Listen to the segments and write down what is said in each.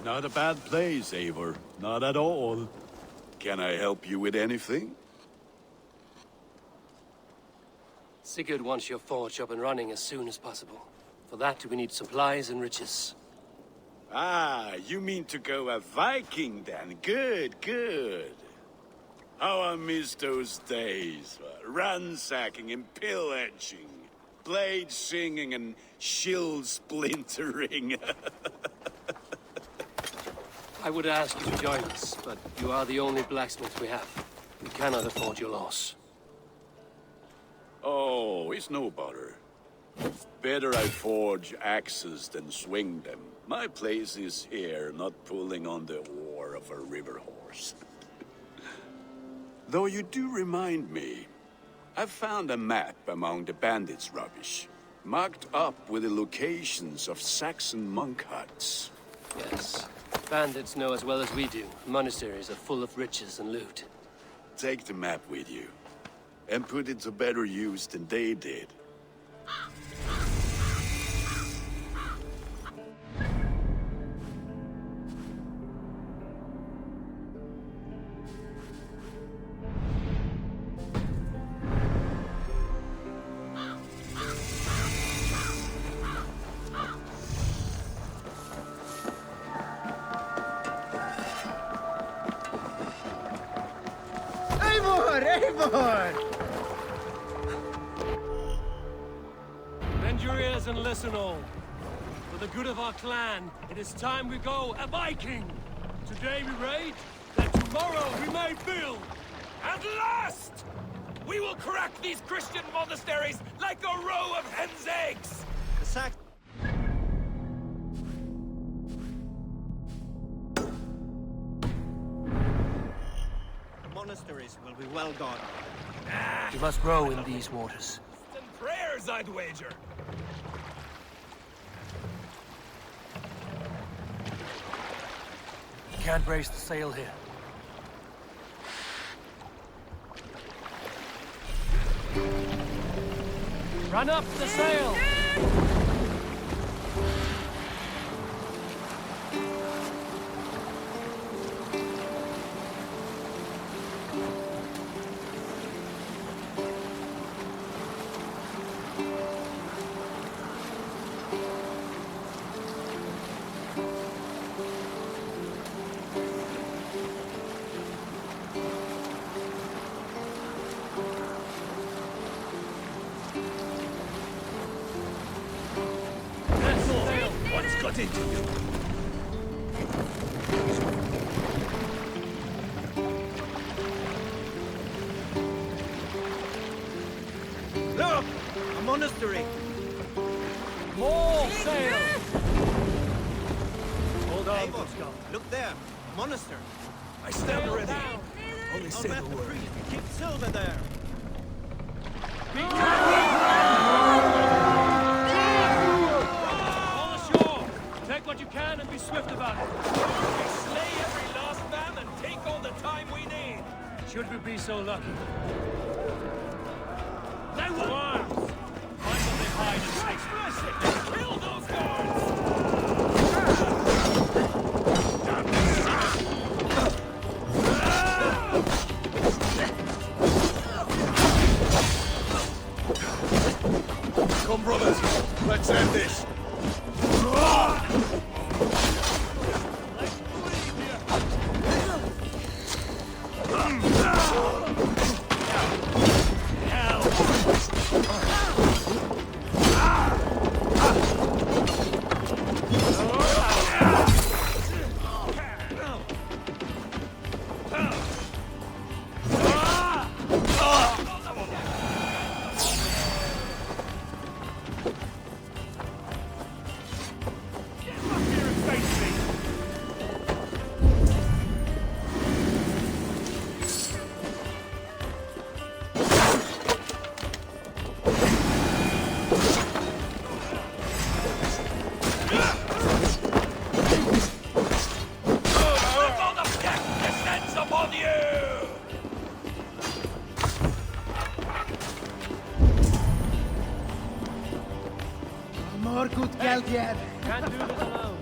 Not a bad place, Eivor. Not at all. Can I help you with anything? Sigurd wants your forge up and running as soon as possible. For that, we need supplies and riches. Ah, you mean to go a Viking then? Good, good. How I miss those days. Ransacking and pillaging. Blade singing and shield splintering. I would ask you to join us, but you are the only blacksmith we have. We cannot afford your loss. Oh, it's no bother. Better I forge axes than swing them. My place is here, not pulling on the oar of a river horse. Though you do remind me, I've found a map among the bandits' rubbish, marked up with the locations of Saxon monk huts. Yes. Bandits know as well as we do. Monasteries are full of riches and loot. Take the map with you, and put it to better use than they did. Eivor! Bend your ears and listen all. For the good of our clan, it is time we go a Viking. Today we raid, that tomorrow we may build. At last! We will crack these Christian monasteries like a row of hen's eggs! Monasteries will be well guarded. You must row in these waters. And prayers, I'd wager. You can't raise the sail here. Run up the sail! What's got into you? Look! A monastery! More sail! Hold on, Eivor, look there! A monastery! I stand ready. Only On say map the the word. tree. Keep silver there! All ashore! Take what you can and be swift about it. We slay every last man and take all the time we need. Should we be so lucky? They will arms! Find what they hide and take. Kill those guards! Come, brothers, let's end this. More good geld here! Can't do this alone.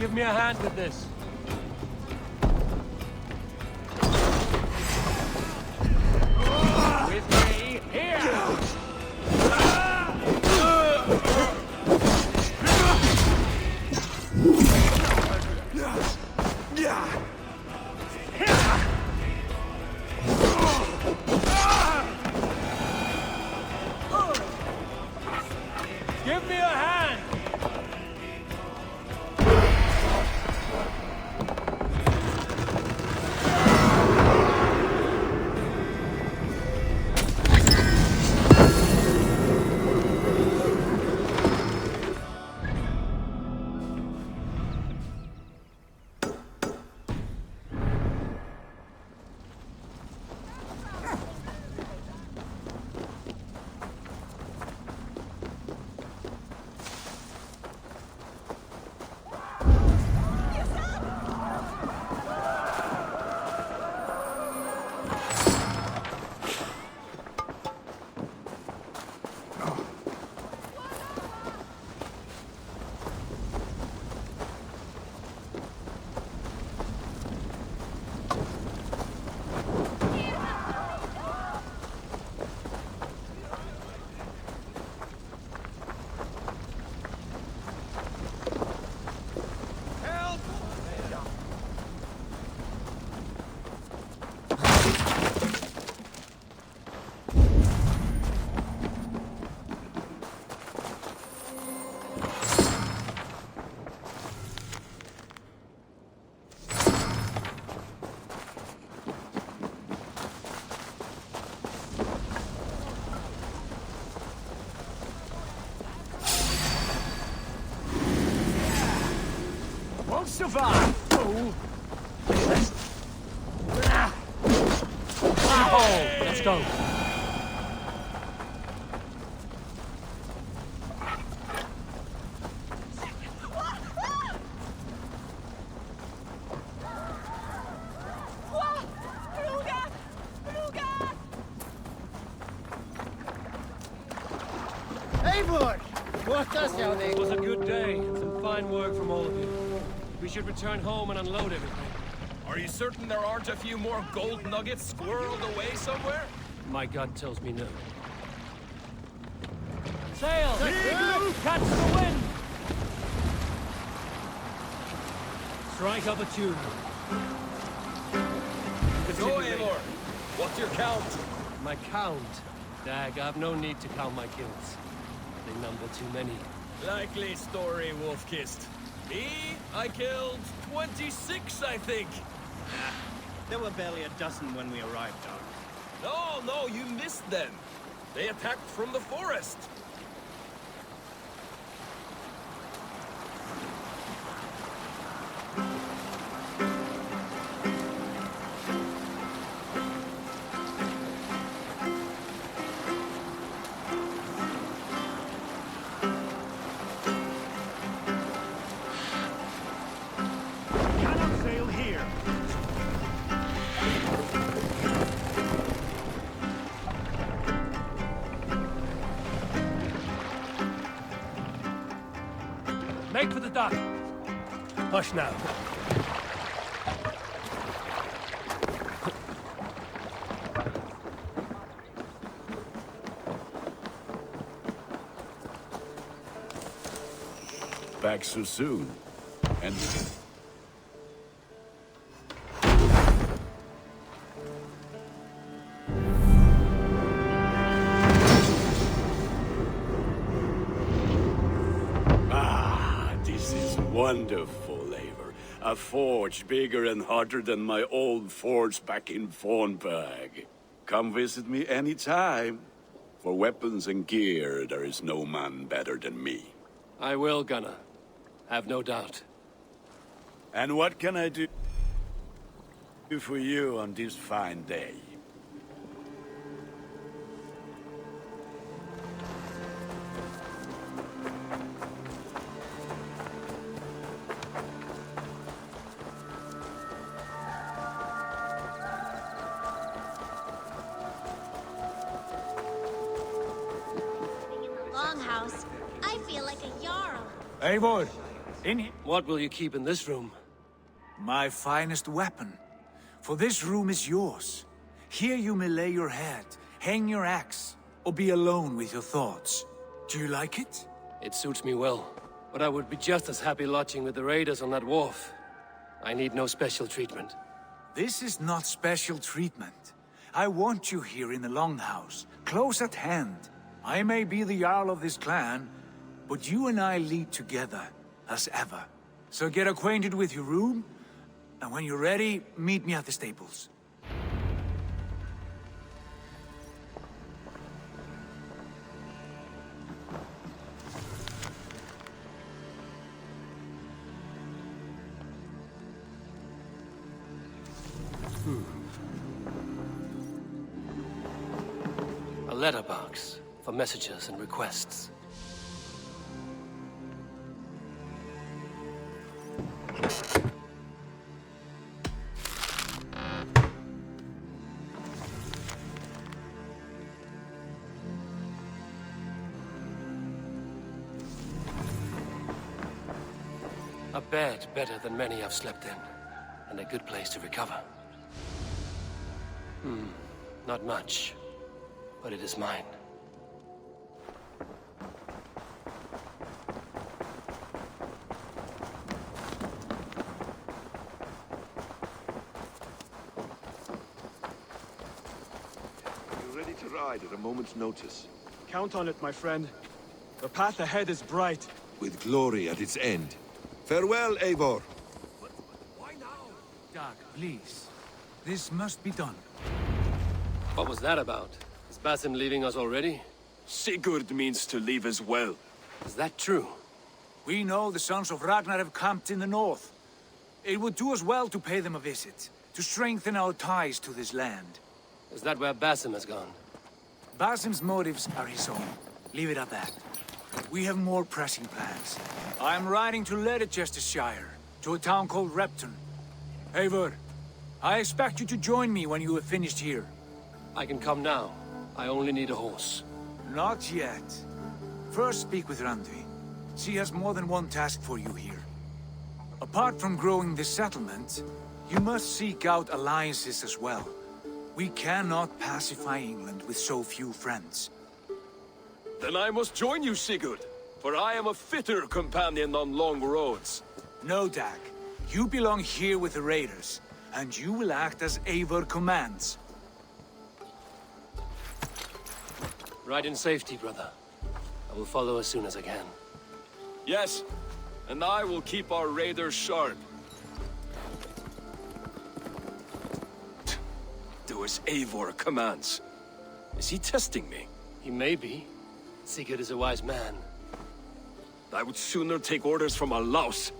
give me a hand with this. With me, here! Give me a hand! Survive, fool! Let's go. Eivor! It was a good day. Some fine work from all of you. We should return home and unload everything. Are you certain there aren't a few more gold nuggets squirreled away somewhere? My gut tells me no. Sail! Catch the wind! Strike up a tune. So, Eivor, what's your count? My count? Dag, I have no need to count my kills. They number too many. Likely story, Wolf-Kissed. Me? I killed 26, I think. There were barely a dozen when we arrived, Dog. No, you missed them. They attacked from the forest. Make for the dock. Hush now. Back so soon. And... wonderful, Eivor. A forge bigger and hotter than my old forge back in Fornburg. Come visit me anytime. For weapons and gear, there is no man better than me. I will, Gunnar. Have no doubt. And what can I do for you on this fine day? Longhouse, I feel like a Jarl. Eivor, What will you keep in this room? My finest weapon. For this room is yours. Here you may lay your head, hang your axe, or be alone with your thoughts. Do you like it? It suits me well, but I would be just as happy lodging with the raiders on that wharf. I need no special treatment. This is not special treatment. I want you here in the Longhouse, close at hand. I may be the Jarl of this clan, but you and I lead together, as ever. So get acquainted with your room, and when you're ready, meet me at the stables. A letterbox for messages and requests. A bed better than many I've slept in, and a good place to recover. Not much, but it is mine. You're ready to ride at a moment's notice. Count on it, my friend. The path ahead is bright. With glory at its end. Farewell, Eivor. Why now? Dag, please. This must be done. What was that about? Is Basim leaving us already? Sigurd means to leave as well. Is that true? We know the sons of Ragnar have camped in the north. It would do us well to pay them a visit, to strengthen our ties to this land. Is that where Basim has gone? Basim's motives are his own. Leave it at that. We have more pressing plans. I'm riding to Leicestershire, to a town called Repton. Eivor, I expect you to join me when you have finished here. I can come now. I only need a horse. Not yet. First speak with Randvi. She has more than one task for you here. Apart from growing this settlement, you must seek out alliances as well. We cannot pacify England with so few friends. Then I must join you, Sigurd, for I am a fitter companion on long roads. No, Dag. You belong here with the raiders, and you will act as Eivor commands. Ride in safety, brother. I will follow as soon as I can. Yes, and I will keep our raiders sharp. Do as Eivor commands. Is he testing me? He may be. Sigurd is a wise man. I would sooner take orders from a louse.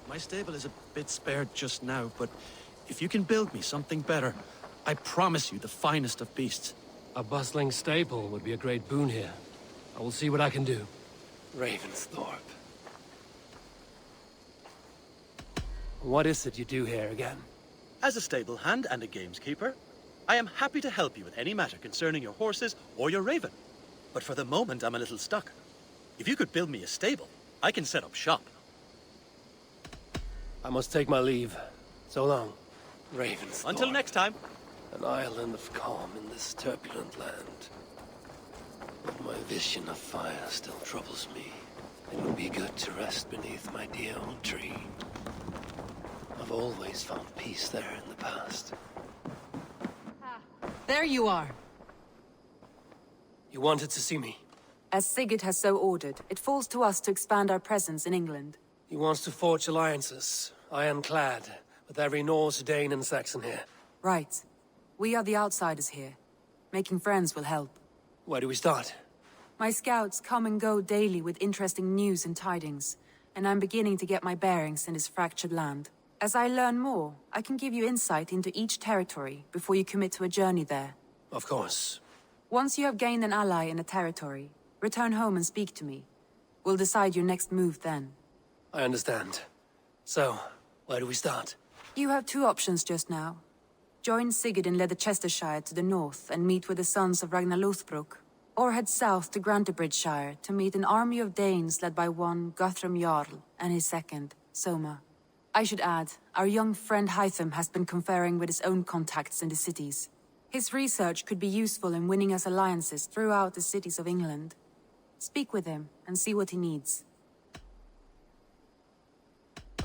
My stable is a bit spared just now, but if you can build me something better, I promise you the finest of beasts. A bustling stable would be a great boon here. I will see what I can do. Ravensthorpe. What is it you do here again? As a stable hand and a gameskeeper, I am happy to help you with any matter concerning your horses or your raven. But for the moment, I'm a little stuck. If you could build me a stable, I can set up shop. I must take my leave. So long, Ravensthorpe. Until next time. An island of calm in this turbulent land. But my vision of fire still troubles me. It would be good to rest beneath my dear old tree. I've always found peace there in the past. There you are. You wanted to see me? As Sigurd has so ordered, it falls to us to expand our presence in England. He wants to forge alliances, ironclad, with every Norse, Dane, and Saxon here. Right. We are the outsiders here. Making friends will help. Where do we start? My scouts come and go daily with interesting news and tidings, and I'm beginning to get my bearings in this fractured land. As I learn more, I can give you insight into each territory before you commit to a journey there. Of course. Once you have gained an ally in a territory, return home and speak to me. We'll decide your next move then. I understand. So, where do we start? You have two options just now. Join Sigurd in Leicestershire to the north and meet with the sons of Ragnar Lothbrok, or head south to Grantebridgeshire to meet an army of Danes led by one Guthrum Jarl and his second, Soma. I should add, our young friend Hytham has been conferring with his own contacts in the cities. His research could be useful in winning us alliances throughout the cities of England. Speak with him and see what he needs.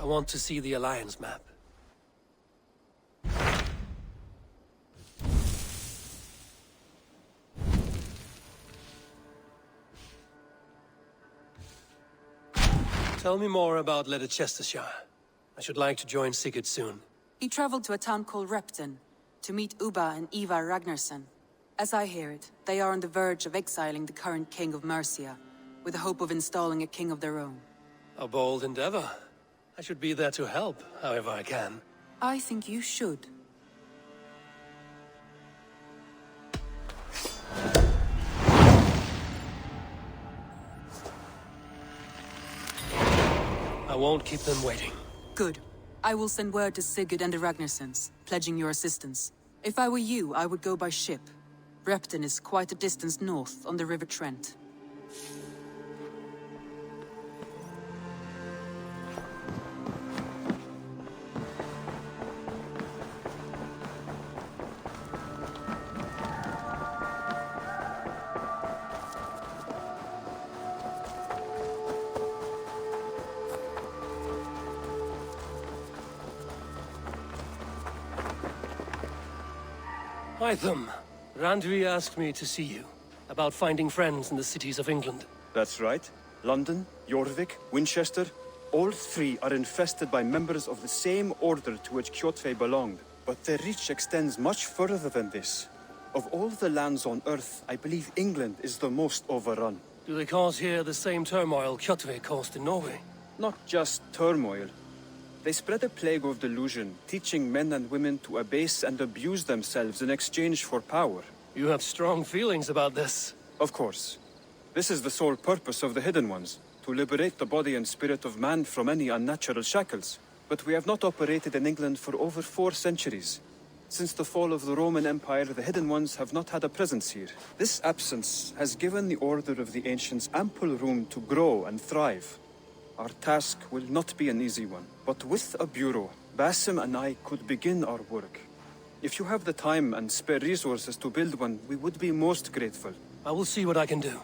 I want to see the Alliance map. Tell me more about Leicestershire. I should like to join Sigurd soon. He traveled to a town called Repton to meet Ubba and Ivar Ragnarsson. As I hear it, they are on the verge of exiling the current king of Mercia, with the hope of installing a king of their own. A bold endeavor. I should be there to help, however I can. I think you should. I won't keep them waiting. Good. I will send word to Sigurd and the Ragnarssons, pledging your assistance. If I were you, I would go by ship. Repton is quite a distance north on the River Trent. Hytham, Randvi asked me to see you, about finding friends in the cities of England. That's right. London, Jorvik, Winchester, all three are infested by members of the same order to which Kjotve belonged. But their reach extends much further than this. Of all the lands on Earth, I believe England is the most overrun. Do they cause here the same turmoil Kjotve caused in Norway? Not just turmoil. They spread a plague of delusion, teaching men and women to abase and abuse themselves in exchange for power. You have strong feelings about this. Of course. This is the sole purpose of the Hidden Ones, to liberate the body and spirit of man from any unnatural shackles. But we have not operated in England for over 4 centuries. Since the fall of the Roman Empire, the Hidden Ones have not had a presence here. This absence has given the Order of the Ancients ample room to grow and thrive. Our task will not be an easy one, but with a bureau, Basim and I could begin our work. If you have the time and spare resources to build one, we would be most grateful. I will see what I can do.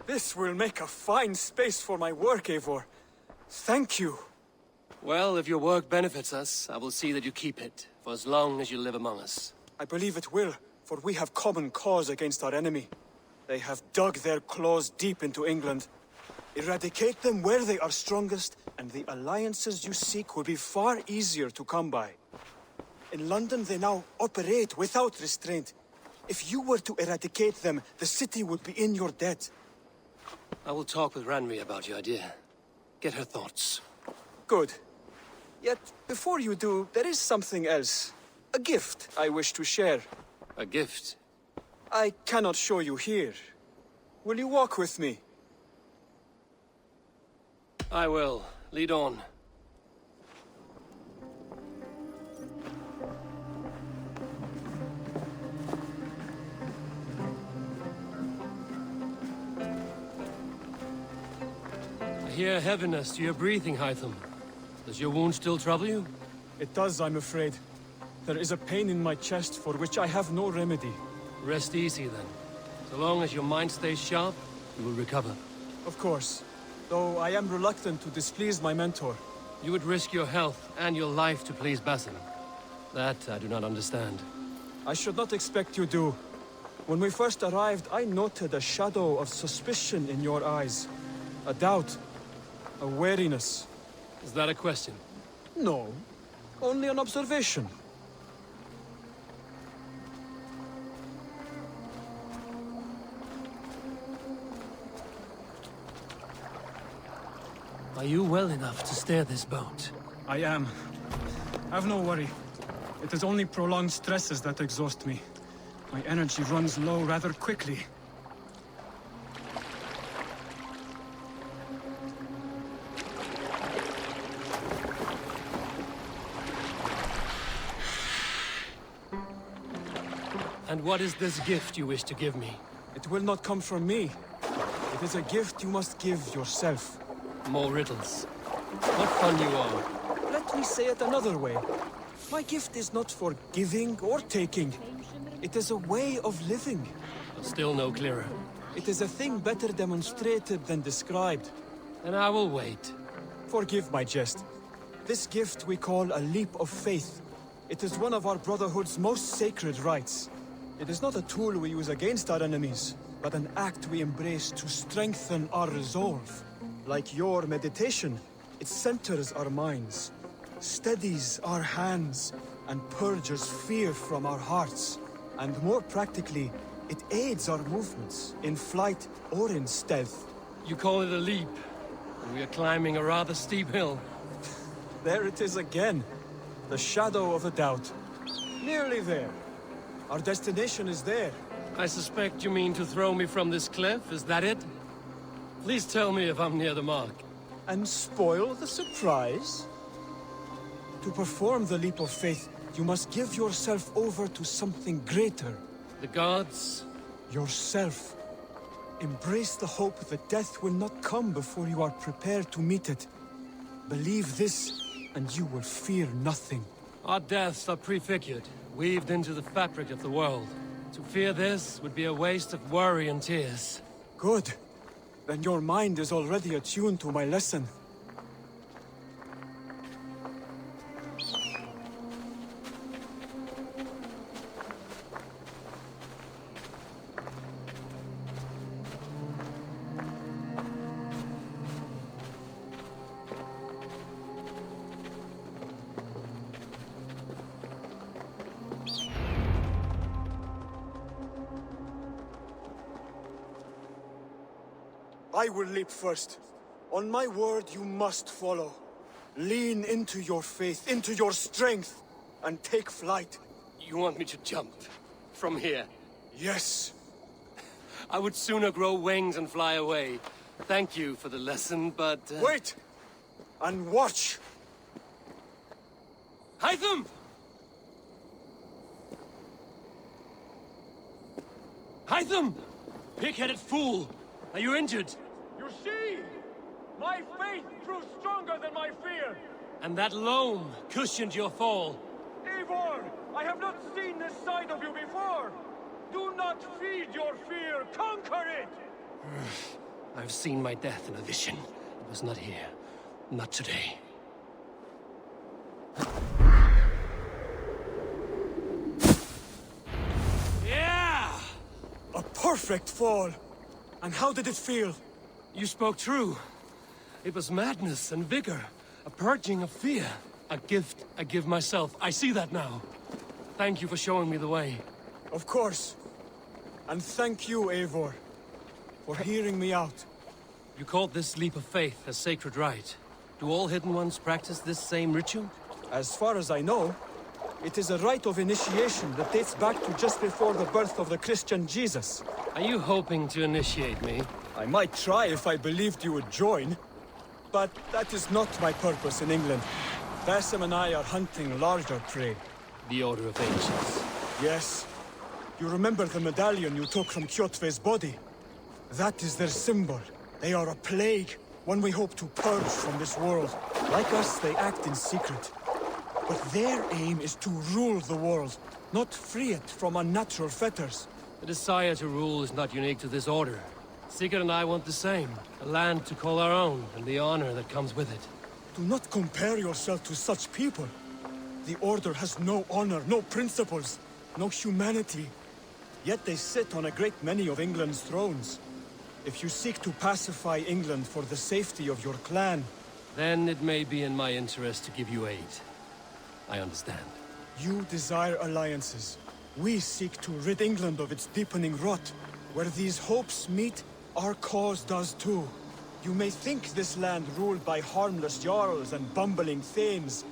This will make a fine space for my work, Eivor. Thank you. Well, if your work benefits us, I will see that you keep it, for as long as you live among us. I believe it will, for we have common cause against our enemy. They have dug their claws deep into England. Eradicate them where they are strongest, and the alliances you seek will be far easier to come by. In London, they now operate without restraint. If you were to eradicate them, the city would be in your debt. I will talk with Ranri about your idea. Get her thoughts. Good. Yet, before you do, there is something else. A gift I wish to share. A gift? I cannot show you here. Will you walk with me? I will. Lead on. I hear heaviness to your breathing, Hytham. Does your wound still trouble you? It does, I'm afraid. There is a pain in my chest for which I have no remedy. Rest easy, then. So long as your mind stays sharp, you will recover. Of course. though I am reluctant to displease my mentor. You would risk your health and your life to please Basim. That I do not understand. I should not expect you do. When we first arrived, I noted a shadow of suspicion in your eyes. A doubt. A wariness. Is that a question? No. Only an observation. Are you well enough to steer this boat? I am. Have no worry. It is only prolonged stresses that exhaust me. My energy runs low rather quickly. And what is this gift you wish to give me? It will not come from me. It is a gift you must give yourself. More riddles. What fun you are. Let me say it another way. My gift is not for giving or taking. It is a way of living. Still no clearer. It is a thing better demonstrated than described. And I will wait. Forgive my jest. This gift we call a leap of faith. It is one of our Brotherhood's most sacred rites. It is not a tool we use against our enemies, but an act we embrace to strengthen our resolve. Like your meditation, it centers our minds, steadies our hands, and purges fear from our hearts. And more practically, it aids our movements, in flight or in stealth. You call it a leap, and we are climbing a rather steep hill. There it is again, the shadow of a doubt. Nearly there. Our destination is there. I suspect you mean to throw me from this cliff, is that it? Please tell me if I'm near the mark. And spoil the surprise? To perform the leap of faith, you must give yourself over to something greater. The gods? Yourself. Embrace the hope that death will not come before you are prepared to meet it. Believe this, and you will fear nothing. Our deaths are prefigured, weaved into the fabric of the world. To fear this would be a waste of worry and tears. Good. Then your mind is already attuned to my lesson. I will leap first. On my word, you must follow. Lean into your faith, into your strength, and take flight. You want me to jump? From here? Yes. I would sooner grow wings and fly away. Thank you for the lesson, but... Wait! And watch! Hytham! Hytham! Pig-headed fool! Are you injured? You see? My faith proved stronger than my fear! And that loam cushioned your fall. Eivor! I have not seen this side of you before! Do not feed your fear! Conquer it! I've seen my death in a vision. It was not here. Not today. Yeah! A perfect fall! And how did it feel? You spoke true. It was madness and vigor. A purging of fear. A gift I give myself. I see that now. Thank you for showing me the way. Of course. And thank you, Eivor, for hearing me out. You called this leap of faith a sacred rite. Do all Hidden Ones practice this same ritual? As far as I know, it is a rite of initiation that dates back to just before the birth of the Christian Jesus. Are you hoping to initiate me? I might try if I believed you would join. But that is not my purpose in England. Basim and I are hunting larger prey. The Order of Ancients. Yes. You remember the medallion you took from Kjotve's body? That is their symbol. They are a plague, one we hope to purge from this world. Like us, they act in secret. But their aim is to rule the world, not free it from unnatural fetters. The desire to rule is not unique to this order. Sigurd and I want the same. A land to call our own, and the honor that comes with it. Do not compare yourself to such people. The Order has no honor, no principles, no humanity. Yet they sit on a great many of England's thrones. If you seek to pacify England for the safety of your clan... Then it may be in my interest to give you aid. I understand. You desire alliances. We seek to rid England of its deepening rot. Where these hopes meet, our cause does too. You may think this land ruled by harmless jarls and bumbling thanes.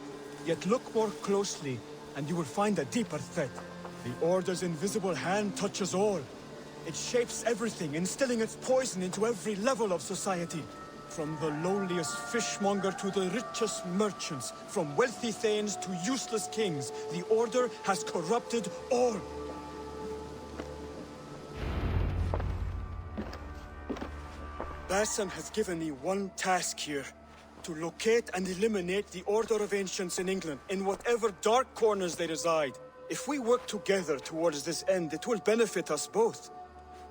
Yet look more closely, and you will find a deeper threat. The Order's invisible hand touches all. It shapes everything, instilling its poison into every level of society. From the lowliest fishmonger to the richest merchants, from wealthy thanes to useless kings, the Order has corrupted all. Basim has given me one task here. To locate and eliminate the Order of Ancients in England, in whatever dark corners they reside. If we work together towards this end, it will benefit us both.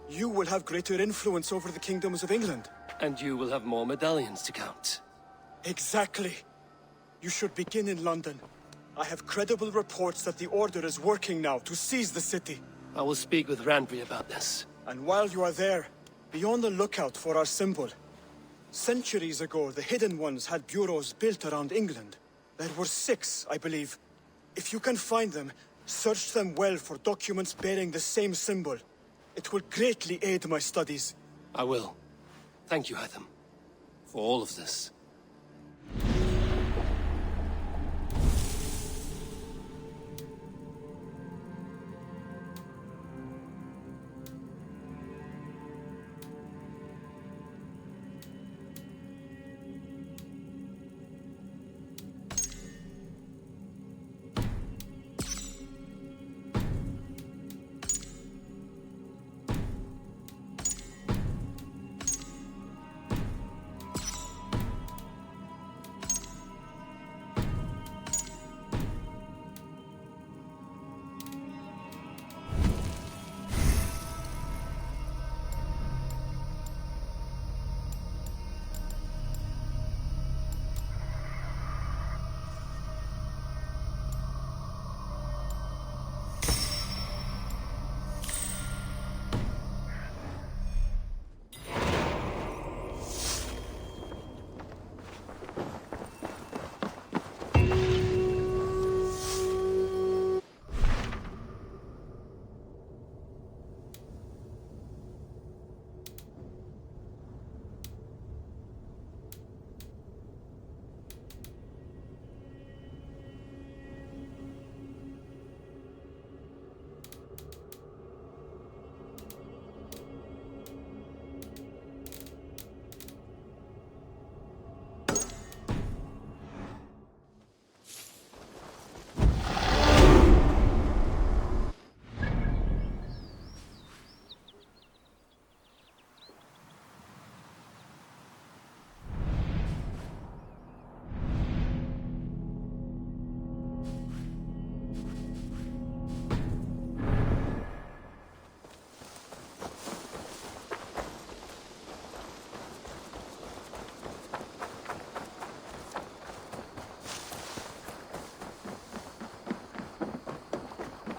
You will have greater influence over the kingdoms of England. And you will have more medallions to count. Exactly. You should begin in London. I have credible reports that the Order is working now to seize the city. I will speak with Randvi about this. And while you are there, be on the lookout for our symbol. Centuries ago, the Hidden Ones had bureaus built around England. There were 6, I believe. If you can find them, search them well for documents bearing the same symbol. It will greatly aid my studies. I will. Thank you, Hytham, for all of this.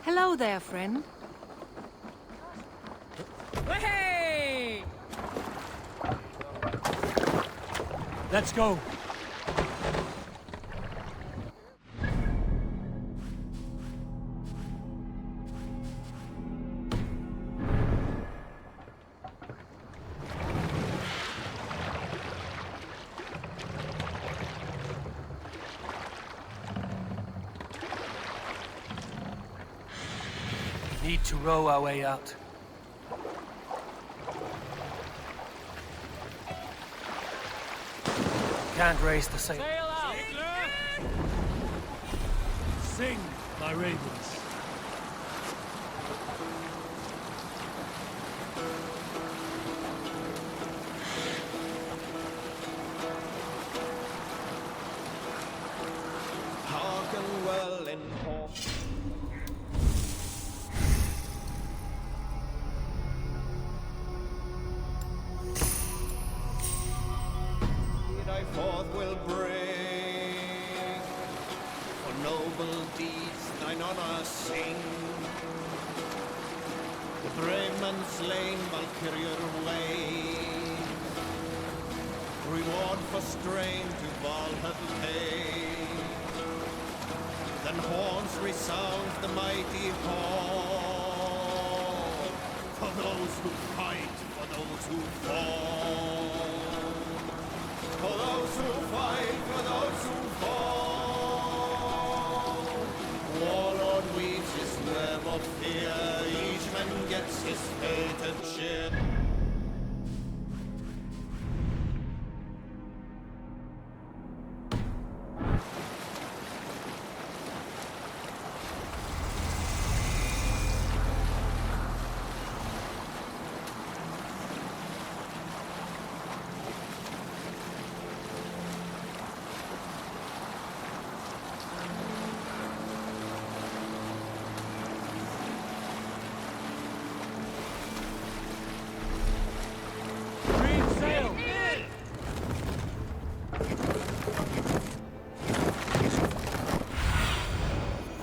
Hello there, friend. Hey! Let's go. Need to row our way out. Can't raise the sail. Sail out! Sing, my ravens. Hearken well in hall. honor sing. The brave men slain Valkyrier way. Reward for strain to Valhalla pay. Then horns resound the mighty call. For those who fight, for those who fall. For those who fight, for those who fall. Warlord weaves his web of fear. Each man gets his fated share.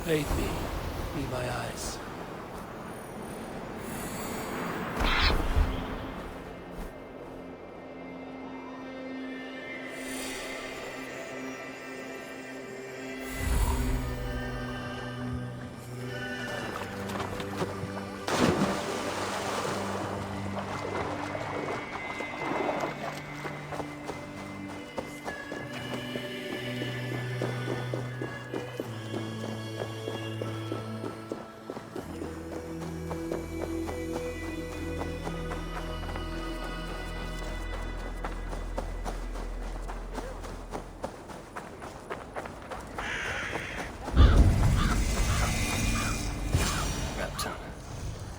Bathe me. Be my eyes.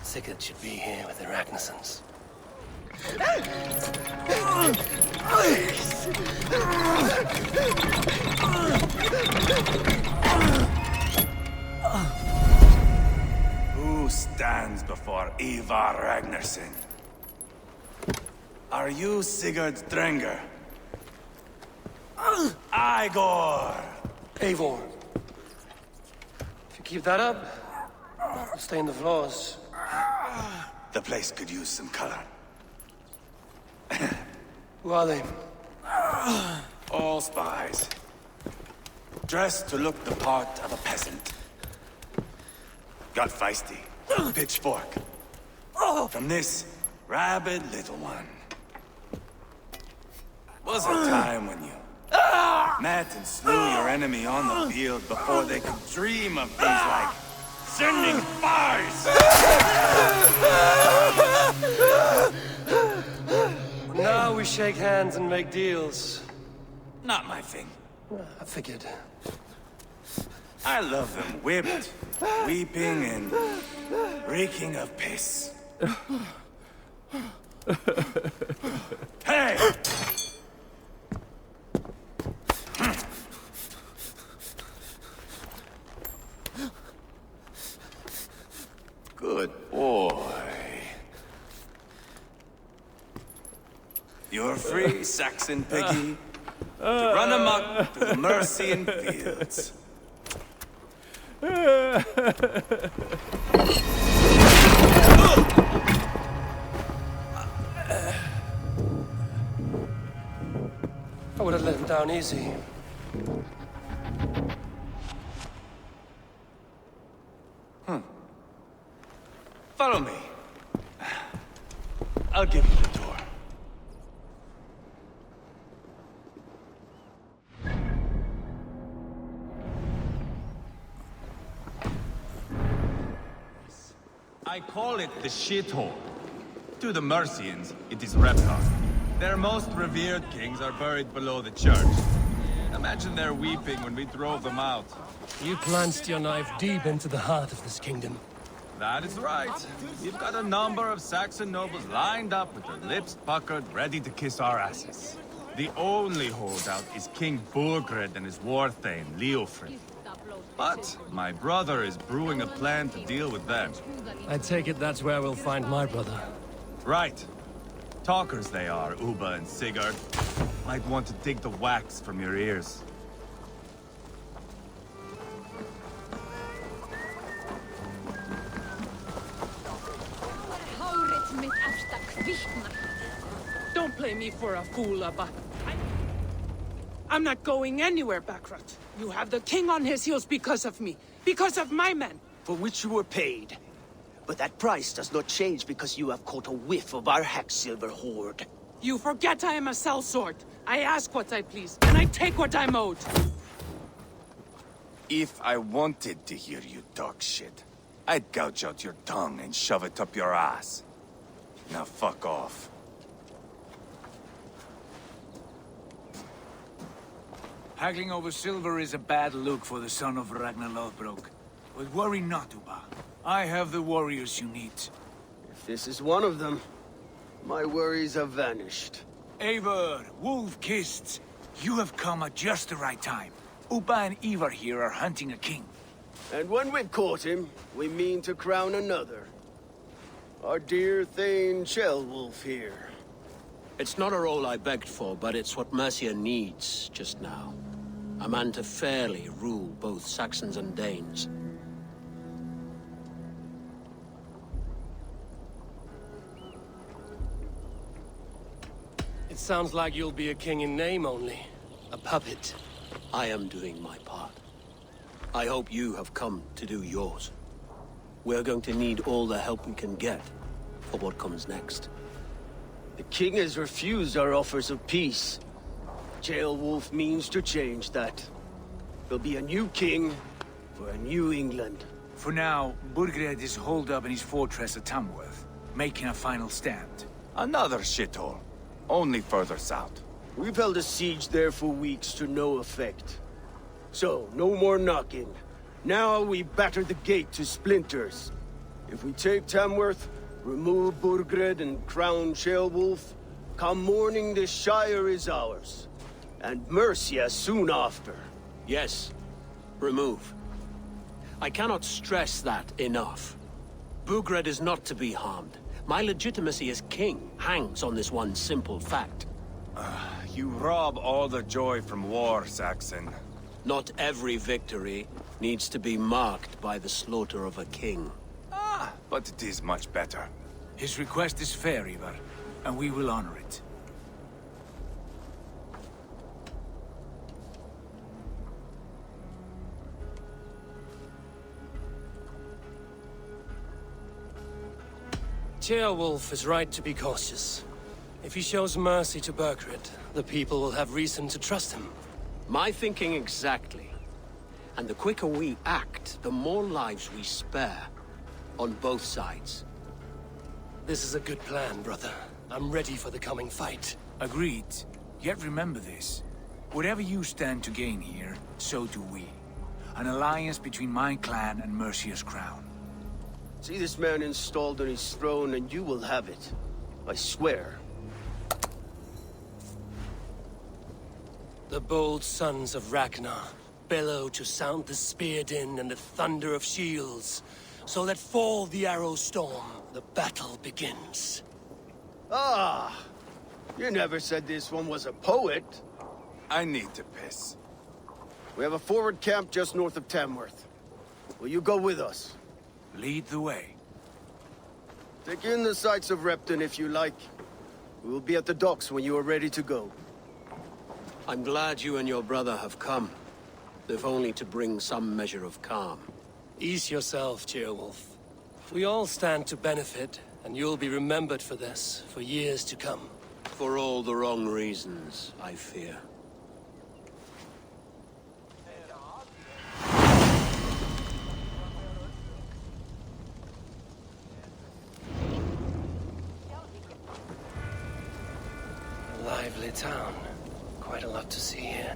Sigurd should be here with the Ragnarsons. Who stands before Eivor Ragnarsson? Are you Sigurd Drenger? Igor! Eivor. If you keep that up, I'll stay in the floors. The place could use some color. Who are they? All spies. Dressed to look the part of a peasant. Got feisty. Pitchfork. From this rabid little one. Was a time when you met and slew your enemy on the field before they could dream of things like sending spies! Now we shake hands and make deals. Not my thing. I figured. I love them whipped, weeping, and reeking of piss. Hey! Good boy. You're free, Saxon piggy, to run amok through the Mercian fields. I would have let him down easy. Follow me. I'll give you the door. I call it the shithole. To the Mercians, it is Reptar. Their most revered kings are buried below the church. Imagine their weeping when we drove them out. You plunged your knife deep into the heart of this kingdom. That is right. We've got a number of Saxon nobles lined up with their lips puckered, ready to kiss our asses. The only holdout is King Burgred and his war thane, Leofrid. But my brother is brewing a plan to deal with them. I take it that's where we'll find my brother. Right. Talkers they are, Uba and Sigurd. Might want to dig the wax from your ears. play me for a fool, but I'm not going anywhere, Backrot. You have the king on his heels because of me. Because of my men. For which you were paid. But that price does not change because you have caught a whiff of our Hacksilver hoard. You forget I am a sellsword. I ask what I please, and I take what I'm owed. If I wanted to hear you talk shit, I'd gouge out your tongue and shove it up your ass. Now fuck off. Haggling over silver is a bad look for the son of Ragnar Lothbrok. But worry not, Uba. I have the warriors you need. If this is one of them, my worries have vanished. Eivor, Wolf-Kissed, you have come at just the right time. Uba and Eivor here are hunting a king. And when we've caught him, we mean to crown another. Our dear Thane Ceolwulf here. It's not a role I begged for, but it's what Mercia needs just now. A man to fairly rule both Saxons and Danes. It sounds like you'll be a king in name only. A puppet. I am doing my part. I hope you have come to do yours. We're going to need all the help we can get for what comes next. The king has refused our offers of peace. Ceolwulf means to change that. There'll be a new king for a new England. For now, Burgred is holed up in his fortress at Tamworth, making a final stand. Another shithole. Only further south. We've held a siege there for weeks to no effect. So, no more knocking. Now we batter the gate to splinters. If we take Tamworth, remove Burgred and crown Ceolwulf, come morning the Shire is ours. And Mercia soon after. Yes, remove. I cannot stress that enough. Burgred is not to be harmed. My legitimacy as king hangs on this one simple fact. You rob all the joy from war, Saxon. Not every victory needs to be marked by the slaughter of a king. But it is much better. His request is fair, Eivor, and we will honor it. Ceolwulf is right to be cautious. If he shows mercy to Burgred, the people will have reason to trust him. My thinking exactly. And the quicker we act, the more lives we spare. On both sides. This is a good plan, brother. I'm ready for the coming fight. Agreed. Yet remember this. Whatever you stand to gain here, so do we. An alliance between my clan and Mercia's crown. See this man installed on his throne and you will have it. I swear. The bold sons of Ragnar bellow to sound the spear din and the thunder of shields. So let fall the arrow storm. The battle begins. Ah! You never said this one was a poet. I need to piss. We have a forward camp just north of Tamworth. Will you go with us? Lead the way. Take in the sights of Repton if you like. We will be at the docks when you are ready to go. I'm glad you and your brother have come. If only to bring some measure of calm. Ease yourself, Ceolwulf. We all stand to benefit, and you'll be remembered for this, for years to come. For all the wrong reasons, I fear. A lively town. Quite a lot to see here.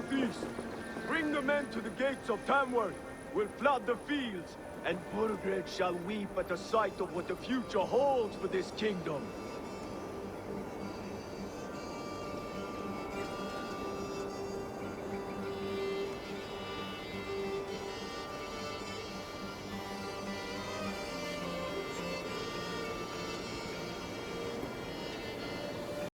southeast. Bring the men to the gates of Tamworth. We'll flood the fields, and Burgred shall weep at the sight of what the future holds for this kingdom.